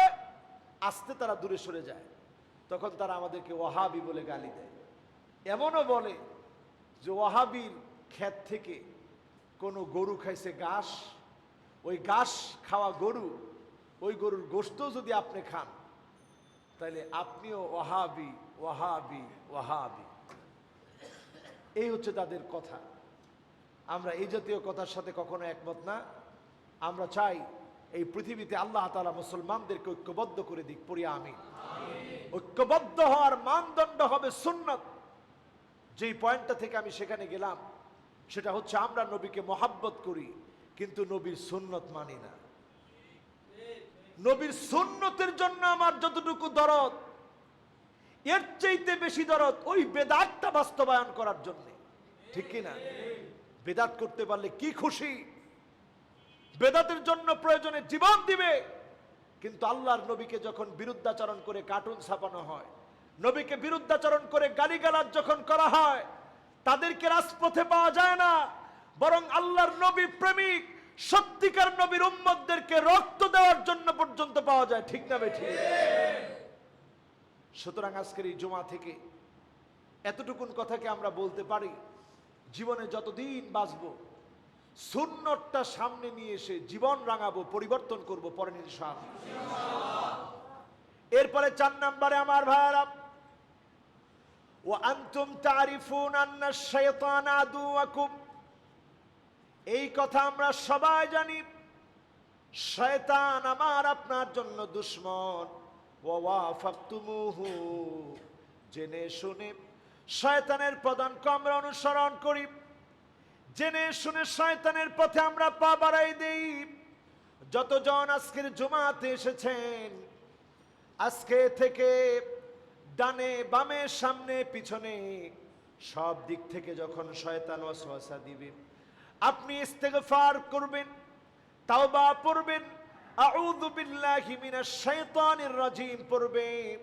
আস্তে তারা দূরে সরে যায়, তখন তারা আমাদেরকে ওয়াহাবি বলে গালি দেয়। এমনও বলে যে ওয়াহাবির ক্ষেত থেকে কোনো গরু খাইছে ঘাস, ওই ঘাস খাওয়া গরু, ওই গরুর গোশত যদি আপনি খান, তাহলে আপনিও ওয়াহাবি ওয়াহাবি ওয়াহাবি। এই হচ্ছে তাদের কথা। আমরা এই জাতীয় কথার সাথে কখনো একমত না। আমরা চাই এই পৃথিবীতে আল্লাহ তাআলা মুসলমানদেরকে ঐক্যবদ্ধ করে দিক, পড়ি আমিন। ঐক্যবদ্ধ হওয়ার মানদণ্ড হবে সুন্নাত। যেই পয়েন্টটা থেকে আমি সেখানে গেলাম, সেটা হচ্ছে আমরা নবীকে মহাব্বত করি, কিন্তু নবীর সুন্নত মানি না। নবীর সুন্নতের জন্য আমার যতটুকু দরদ, এর চাইতে বেশি দরদ ওই বেদাতটা বাস্তবায়ন করার জন্য। ঠিক কি না? বেদাত করতে পারলে কি খুশি, বেদাতের জন্য প্রয়োজনে জীবন দিবে। কিন্তু আল্লাহর নবীকে যখন বিরুদ্ধাচরণ করে কার্টুন ছাপানো হয়, নবীকে বিরুদ্ধাচরণ করে গালিগালাজ যখন করা হয়, তাদেরকে রাজপথে পাওয়া যায় না, বরং আল্লাহর নবী প্রেমিক সত্যিকার নবীর উম্মতদেরকে রক্ত দেওয়ার জন্য পর্যন্ত পাওয়া যায়। ঠিক না বেঠিক? সুতরাং আজকের এই জুমা থেকে এতটুকুন কথাকে আমরা বলতে পারি, জীবনে যতদিন বাঁচব সুন্নতটা সামনে নিয়ে এসে জীবন রাঙাবো, পরিবর্তন করব, পরে ইনশাআল্লাহ। এরপরে 4 নম্বরে আমার ভাইরা, ওয়া আনতুম তারিফুন আন্না শাইতান আদুওয়াকুম। এই কথা আমরা সবাই জানি, শয়তান আমার আপনার জন্য দুশমন। ওয়া ওয়াফাকতুমুহু, জেনে শুনে শয়তানের পদাঙ্ক আমরা অনুসরণ করি, জেনে শুনে শয়তানের পথে আমরা পা বাড়াই দেই। যতজন আজকের জুমাতে এসেছেন, আজকে থেকে ডানে বামে সামনে পিছনে সব দিক থেকে যখন শয়তান ওয়াসওয়াসা দিবে, আপনি ইস্তেগফার করবেন, তাওবা পড়বেন, আউযু বিল্লাহি মিনাশ শাইতানির রাজিম পড়বেন,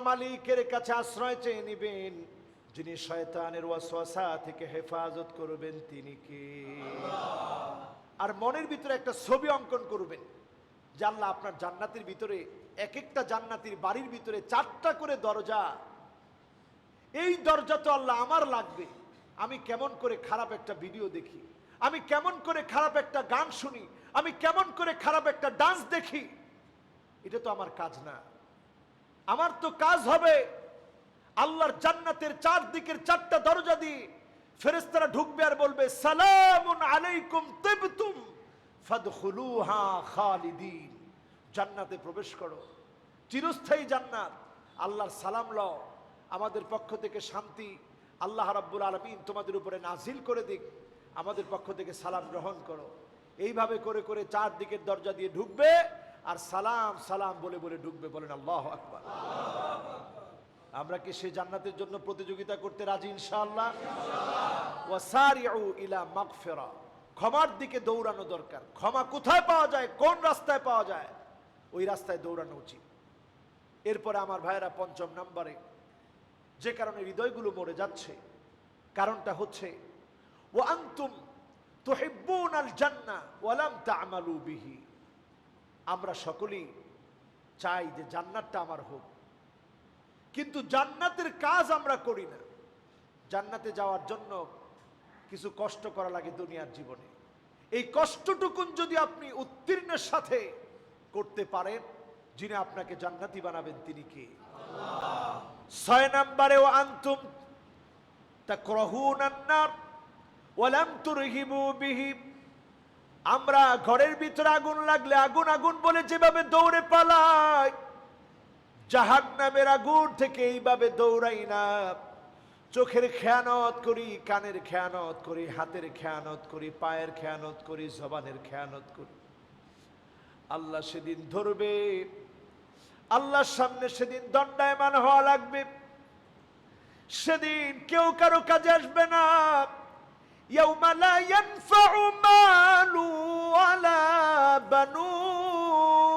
মালিকের কাছে আশ্রয় চেয়ে নেবেন, যিনি শয়তানের ওয়াসওয়াসা থেকে হেফাজত করবেন তিনি কে। আর মনের ভিতরে একটা ছবি অঙ্কন করবেন যে আল্লাহ আপনার জান্নাতের ভিতরে, এক একটা জান্নাতের বাড়ির ভিতরে 4টা করে দরজা। এই দরজা তো আল্লাহ আমার লাগবে। আমি কেমন করে খারাপ একটা ভিডিও দেখি, আমি কেমন করে খারাপ একটা গান শুনি, আমি কেমন করে খারাপ একটা ডান্স দেখি, এটা তো আমার কাজ না। আমার তো কাজ হবে আল্লাহর জান্নাতের 4 দিকের 4টা দরজা দিয়ে ফেরেশতারা ঢুকবে আর বলবে, সালামুন আলাইকুম তিবতুম ফাদখুলুহা খালিদিন। জান্নাতে প্রবেশ করো, চিরস্থায়ী জান্নাত। আল্লাহর সালাম লও, আমাদের পক্ষ থেকে শান্তি আল্লাহ রাব্বুল আলামিন তোমাদের উপরে নাজিল করে দিক, আমাদের পক্ষ থেকে সালাম গ্রহণ করো। এইভাবে করে করে চারদিকের দরজা দিয়ে ঢুকবে আর সালাম সালাম বলে বলে ঢুকবে। বলেন আল্লাহু আকবার। আমরা কি সেই জান্নাতের জন্য প্রতিযোগিতা করতে রাজি ইনশাআল্লাহ? ওয়াসারিউ ইলা মাগফিরা, ক্ষমার দিকে দৌড়ানো দরকার। ক্ষমা কোথায় পাওয়া যায়, কোন রাস্তায় পাওয়া যায়, ওই রাস্তায় দৌড়ানো উচিত। এরপরে আমার ভাইয়েরা, পঞ্চম নম্বরে যে কারণে হৃদয়গুলো মরে যাচ্ছে, কারণটা হচ্ছে ওয়া আনতুম তুহিব্বুনাল জান্নাহ ওয়া লাম তা'মালু বিহি। আমরা সকলেই চাই যে জান্নাতটা আমার হোক, কিন্তু জান্নাতের কাজ আমরা করি না। জান্নাতে যাওয়ার জন্য কিছু কষ্ট করা লাগে দুনিয়ার জীবনে। এই কষ্টটুকুন যদি আপনি উত্তীর্ণের সাথে করতে পারেন, যিনি আপনাকে জান্নাতি বানাবেন তিনি কে? আল্লাহ। 6 নম্বরে ওয়া আনতুম তাকরাহুনান নার ওয়া লাম তুরহিবু বিহি। আমরা ঘরের ভিতরে আগুন লাগলে আগুন আগুন বলে যেভাবে দৌড়ে পালাই, জাহান্নামের আগুন থেকে এইভাবে দৌড়াই না। চোখের খেয়ানত করি, কানের খেয়ানত করি, হাতের খেয়ানত করি, পায়ের খেয়ানত করি, জবানের খেয়ানত করি। আল্লাহ সেদিন ধরবে, আল্লাহর সামনে সেদিন দণ্ডায়মান হওয়া লাগবে। সেদিন কেউ কারো কাজে আসবে না। ইয়াউমা লা ইয়ানফাউ মালু ওয়ালা বানুন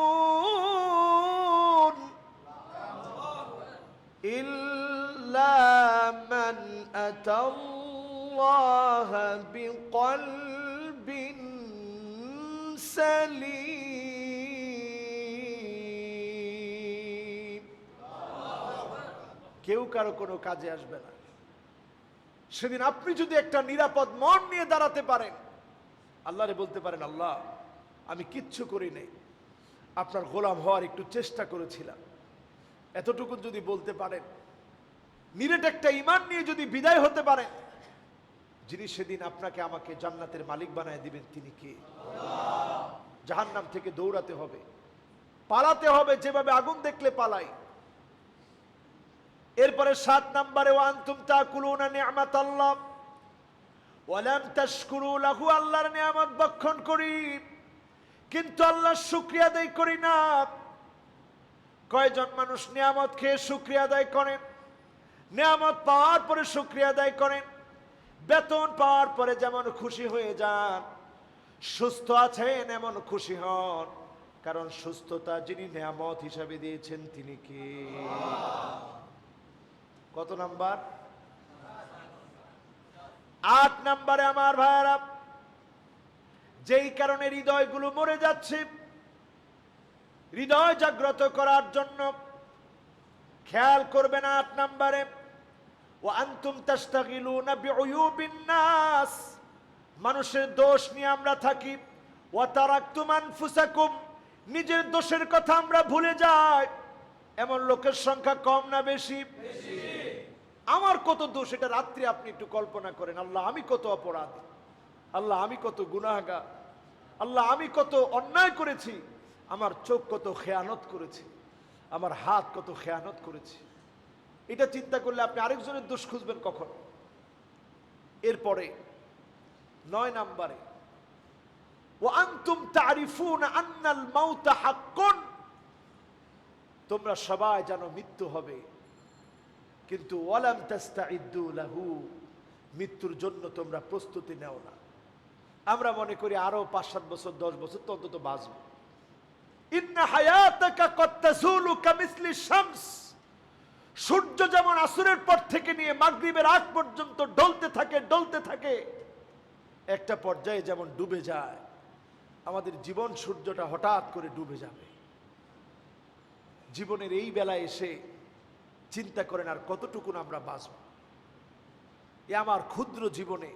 ইল্লা মান আতাল্লাহা বিকলবিন সালিম। কেউ কারো কোনো কাজে আসবে না। সেদিন আপনি যদি একটা নিরাপদ মন নিয়ে দাঁড়াতে পারেন, আল্লাহরে বলতে পারেন, আল্লাহ আমি কিচ্ছু করি নাই, আপনার গোলাম হওয়ার একটু চেষ্টা করেছিলাম, এতটুকু যদি বলতে পারেন, নিরেট একটা ঈমান নিয়ে যদি বিদায় হতে পারেন, যিনি সেদিন আপনাকে আমাকে জান্নাতের মালিক বানায় দিবেন তিনি কে? আল্লাহ। জাহান্নাম থেকে দৌড়াতে হবে, পালাতে হবে যেভাবে আগুন দেখলে পালাই। এরপরে 7 নম্বরে ওয়া আনতুম তাকুলুনা নি'মাতাল্লাহ ওয়া লাম তাশকুরু লাহু। আল্লাহর নিয়ামত ভক্ষণ করি কিন্তু আল্লাহর শুকরিয়া আদায় করি না। কয়জন মানুষ নিয়ামত খেয়ে শুকরিয়া আদায় করেন? নিয়ামত পাওয়ার পরে শুকরিয়া আদায় করেন, বেতন পাওয়ার পরে যেমন খুশি হয়ে যান, সুস্থ আছেন এমন খুশি হন, কারণ সুস্থতা যিনি নিয়ামত হিসাবে দিয়েছেন তিনি কে? কত নাম্বার? 8 নম্বরে আমার ভাইয়েরা, যেই কারণে হৃদয়গুলো মরে যাচ্ছে, হৃদয় জাগ্রত করার জন্য খেয়াল করবেন 8 নম্বরে ওয়া আনতুম তাশতাগিলুনা বিউয়ুবিন নাস। মানুষের দোষ নিয়ে আমরা থাকি। ওয়া তারাকতুম আনফুসাকুম, নিজের দোষের কথা আমরা ভুলে যাই। এমন লোকের সংখ্যা কম না বেশি? আমার কত দোষ, এটা রাত্রি আপনি একটু কল্পনা করেন। আল্লাহ আমি কত অপরাধী, আল্লাহ আমি কত গুনাহগার, আল্লাহ আমি কত অন্যায় করেছি, আমার চোখ কত খেয়ানত করেছে, আমার হাত কত খেয়ানত করেছে। এটা চিন্তা করলে আপনি আরেকজনের দোষ খুঁজবেন কখন? এরপরে 9 নম্বরে ওয়া আনতুম তারিফুনা আন্নাল মাউতা হাক্কুন। তোমরা সবাই জানো মৃত্যু হবে, কিন্তু ওয়ালাম তাস্তাইদ্দু লাহু, মৃত্যুর জন্য তোমরা প্রস্তুতি নেও না। আমরা মনে করি আরো 5-7 বছর 10 বছর তো অন্তত বাঁচব। ইন্না হায়াতাকা কদ তাজুলু কামিসলি শামস। সূর্য যেমন আসরের পর থেকে নিয়ে মাগরিবের আগ পর্যন্ত ডলতে থাকে ডলতে থাকে, একটা পর্যায়ে যেমন ডুবে যায়, আমাদের জীবন সূর্যটা হঠাৎ করে ডুবে যাবে। জীবনের এই বেলায় এসে চিন্তা করেন আর কতটুকুন আমরা বাঁচব। এ আমার ক্ষুদ্র জীবনে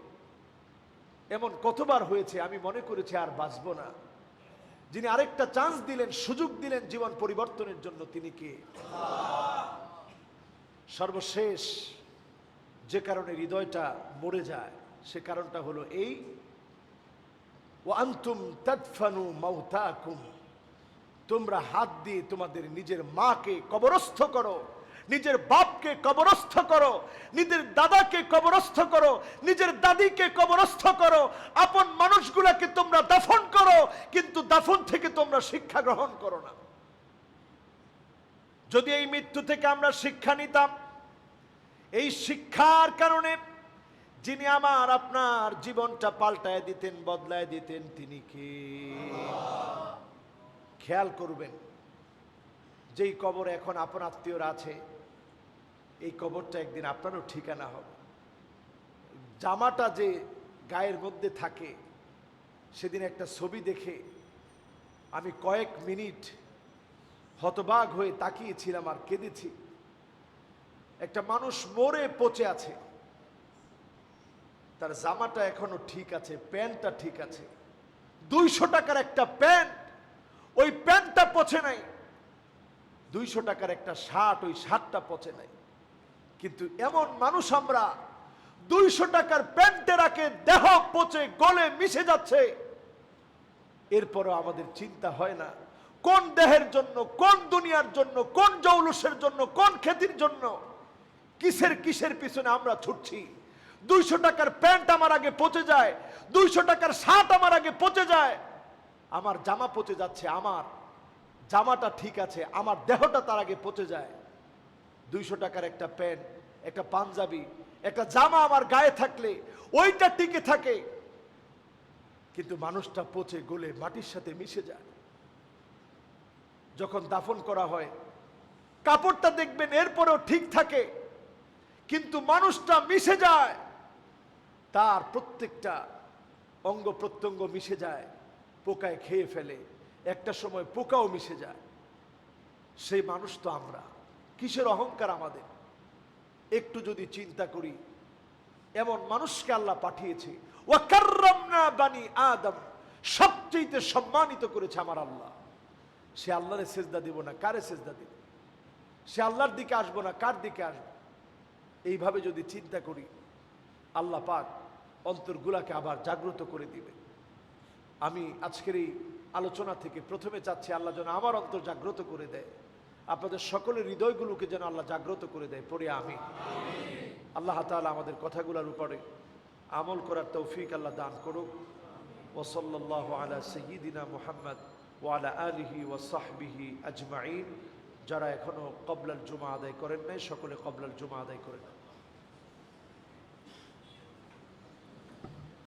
এমন কতবার হয়েছে আমি মনে করেছি আর বাঁচব না। যিনি আরেকটা চান্স দিলেন, সুযোগ দিলেন জীবন পরিবর্তনের জন্য, তিনি কে? সর্বশেষ যে কারণে হৃদয়টা মরে যায় সে কারণটা হলো এই, ওয়া আনতুম তাদফানু মাউতাকুম। তোমরা হাত দিয়ে তোমাদের নিজের মাকে কবরস্থ করো, নিজের বাপকে কবরস্থ করো, নিজের দাদাকে কবরস্থ করো, নিজের দাদিকে কবরস্থ করো, আপন মানুষগুলাকে তোমরা দাফন করো, কিন্তু দাফন থেকে তোমরা শিক্ষা গ্রহণ করো না। যদি এই মৃত্যু থেকে আমরা শিক্ষা নিতাম, এই শিক্ষার কারণে যিনি আমার আপনার জীবনটা পাল্টায় দিতেন, বদলায় দিতেন, তিনি কে? খেয়াল করবেন, যেই কবরে এখন আপন আত্মীয়রা আছে, এই কবরটা একদিন আপনারও ঠিকানা হবে। জামাটা যে গায়ের মধ্যে থাকে, সেদিন একটা ছবি দেখে আমি কয়েক মিনিট হতবাক হয়ে তাকিয়েছিলাম আর কেঁদেছি। একটা মানুষ মরে পচে আছে, তার জামাটা এখনো ঠিক আছে, প্যান্টটা ঠিক আছে, 200 টাকার একটা প্যান্ট, ওই প্যান্টটা পচে নাই। 200 টাকার একটা শার্ট, ওই শার্টটা পচে নাই। কিন্তু এমন মানুষ আমরা, 200 টাকার প্যান্টের আগে দেহ পচে গলে মিশে যাচ্ছে, এরপরও আমাদের চিন্তা হয় না কোন দেহের জন্য, কোন দুনিয়ার জন্য, কোন জৌলুসের জন্য, কোন খ্যাতির জন্য, কিসের কিসের পিছনে আমরা ছুটছি। 200 টাকার প্যান্ট আমার আগে পচে যায়, 200 টাকার শার্ট আমার আগে পচে যায়, আমার জামা পচে যাচ্ছে, আমার জামাটা ঠিক আছে, আমার দেহটা তার আগে পচে যায়। 200 টাকার একটা প্যান্ট, একটা পাঞ্জাবি, একটা জামা আমার গায়ে থাকলে ওইটা টিকে থাকে, কিন্তু মানুষটা পচে গলে মাটির সাথে মিশে যায়। যখন দাফন করা হয়, কাপড়টা দেখবেন এরপরেও ঠিক থাকে, কিন্তু মানুষটা মিশে যায়, তার প্রত্যেকটা অঙ্গ প্রত্যঙ্গ মিশে যায়, পোকায় খেয়ে ফেলে, একটা সময় পোকাও মিশে যায়। সেই মানুষ তো আমরা, কিসের অহংকার আমাদের? একটু যদি চিন্তা করি, এমন মানুষকে আল্লাহ পাঠিয়েছে, ওয়া কাররামনা বানি আদম, সবচেয়ে সম্মানিত করেছে আমার আল্লাহ। সে আল্লাহরে সেজদা দিব না, কারে সেজদা দিব? সে আল্লাহর দিকে আসবো না, কার দিকে আসবো? এইভাবে যদি চিন্তা করি, আল্লাহ পাক অন্তরগুলাকে আবার জাগ্রত করে দিবে। আমি আজকের এই আলোচনা থেকে প্রথমে চাচ্ছি আল্লাহ যেন আমার অন্তর জাগ্রত করে দেয়, আপনাদের সকলের হৃদয়গুলোকে যেন আল্লাহ জাগ্রত করে দেয়। পড়ে আমি আল্লাহ তাআলা আমাদের কথাগুলোর উপরে আমল করার তৌফিক আল্লাহ দান করুক। ওয়া সাল্লাল্লাহু আলা সাইয়্যিদিনা মুহাম্মদ ওয়া আলা আলিহি ওয়া সাহবিহি আজমাইন। যারা এখনো ক্বাবলাল জুমা আদায় করেন নাই, সকলে ক্বাবলাল জুমা আদায় করেন।